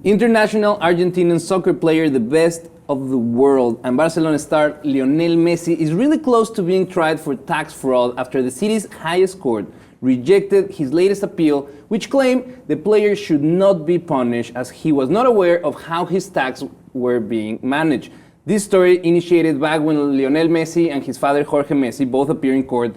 International Argentinian soccer player, the best of the world, and Barcelona star Lionel Messi is really close to being tried for tax fraud after the city's highest court rejected his latest appeal, which claimed the player should not be punished as he was not aware of how his tax were being managed. This story initiated back when Lionel Messi and his father Jorge Messi both appeared in court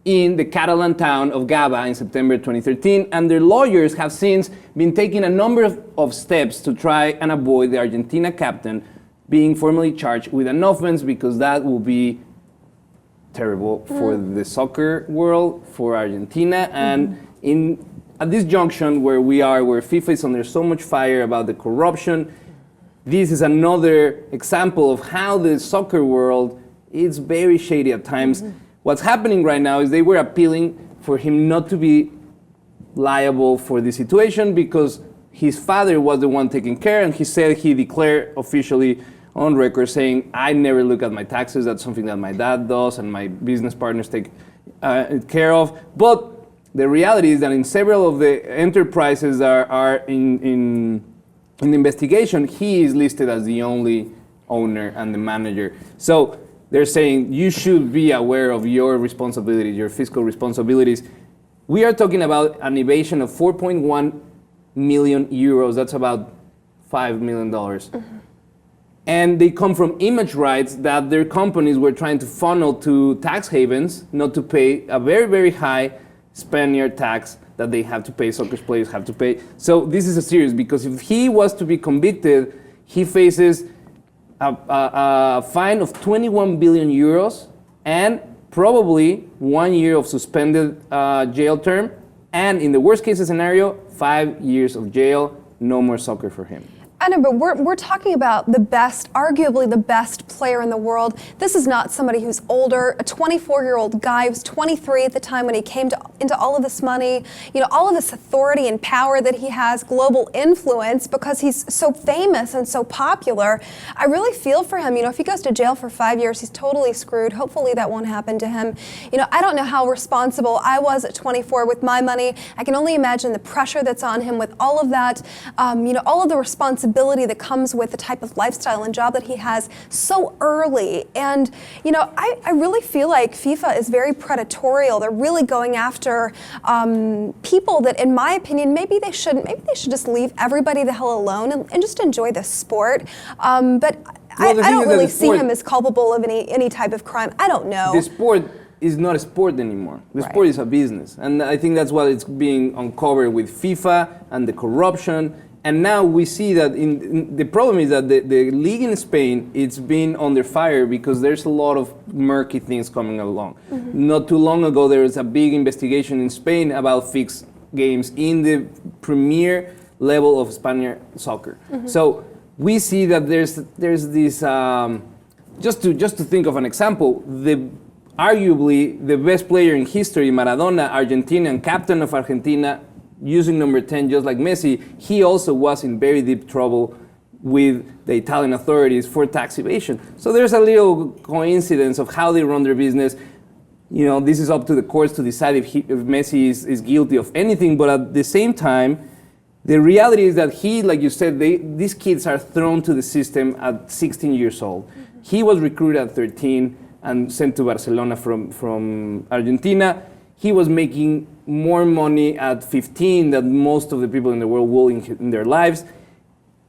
in the Catalan town of Gaba in September 2013, and their lawyers have since been taking a number of steps to try and avoid the Argentina captain being formally charged with an offense, because that will be terrible for the soccer world, for Argentina, and at this junction where we are, where FIFA is under so much fire about the corruption, this is another example of how the soccer world is very shady at times. What's happening right now is they were appealing for him not to be liable for the situation because his father was the one taking care, and he said he declared officially on record saying, I never look at my taxes, that's something that my dad does and my business partners take care of. But the reality is that in several of the enterprises that are in investigation, he is listed as the only owner and the manager. So they're saying you should be aware of your responsibilities, your fiscal responsibilities. We are talking about an evasion of 4.1 million euros. That's about $5 million. And they come from image rights that their companies were trying to funnel to tax havens, not to pay a very, very high Spaniard tax that they have to pay, soccer players have to pay. So this is a serious, because if he was to be convicted, he faces a fine of 21 billion euros and probably 1 year of suspended jail term, and in the worst case scenario, 5 years of jail, no more soccer for him. I know, but we're talking about the best, arguably the best player in the world. This is not somebody who's older, a 24-year-old guy who was 23 at the time when he came into all of this money, all of this authority and power that he has, global influence, because he's so famous and so popular. I really feel for him. If he goes to jail for 5 years, he's totally screwed. Hopefully that won't happen to him. I don't know how responsible I was at 24 with my money. I can only imagine the pressure that's on him with all of that, all of the responsibility that comes with the type of lifestyle and job that he has so early. And, I really feel like FIFA is very predatorial. They're really going after people that, in my opinion, maybe they shouldn't. Maybe they should just leave everybody the hell alone and just enjoy the sport. But I don't really see him as culpable of any type of crime. I don't know. The sport is not a sport anymore. The sport is a business. And I think that's why it's being uncovered with FIFA and the corruption. And now we see that the problem is that the league in Spain, it's been under fire because there's a lot of murky things coming along. Not too long ago, there was a big investigation in Spain about fixed games in the premier level of Spanish soccer. So we see that there's this, just to think of an example, arguably the best player in history, Maradona, Argentinian captain of Argentina, using number 10 just like Messi, he also was in very deep trouble with the Italian authorities for tax evasion. So there's a little coincidence of how they run their business. This is up to the courts to decide if Messi is guilty of anything, but at the same time, the reality is that like you said, these kids are thrown to the system at 16 years old. He was recruited at 13 and sent to Barcelona from Argentina. He was making more money at 15 than most of the people in the world will in their lives.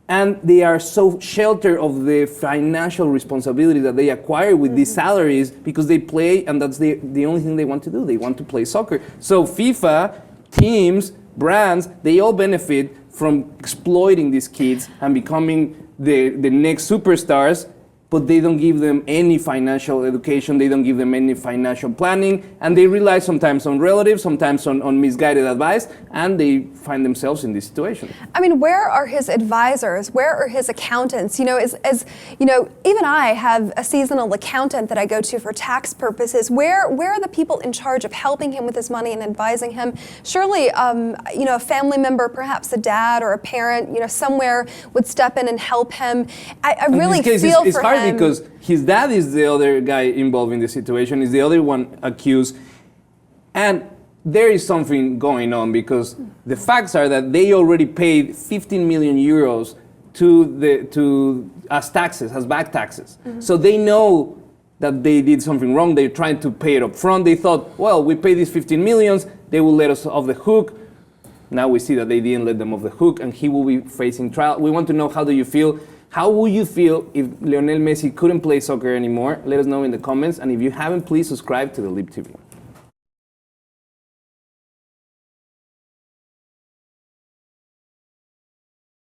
And they are so sheltered of the financial responsibility that they acquire with these salaries because they play, and that's the only thing they want to do. They want to play soccer. So FIFA, teams, brands, they all benefit from exploiting these kids and becoming the next superstars, but they don't give them any financial education, they don't give them any financial planning, and they rely sometimes on relatives, sometimes on misguided advice, and they find themselves in this situation. I mean, where are his advisors? Where are his accountants? Even I have a seasonal accountant that I go to for tax purposes. Where are the people in charge of helping him with his money and advising him? Surely, a family member, perhaps a dad or a parent, somewhere would step in and help him. I really feel for him. Because his dad is the other guy involved in the situation, is the other one accused. And there is something going on because the facts are that they already paid 15 million euros as taxes, as back taxes. So they know that they did something wrong. They're trying to pay it up front. They thought, well, we pay these 15 millions, they will let us off the hook. Now we see that they didn't let them off the hook, and he will be facing trial. We want to know, how do you feel? How would you feel if Lionel Messi couldn't play soccer anymore? Let us know in the comments. And if you haven't, please subscribe to the Lip TV.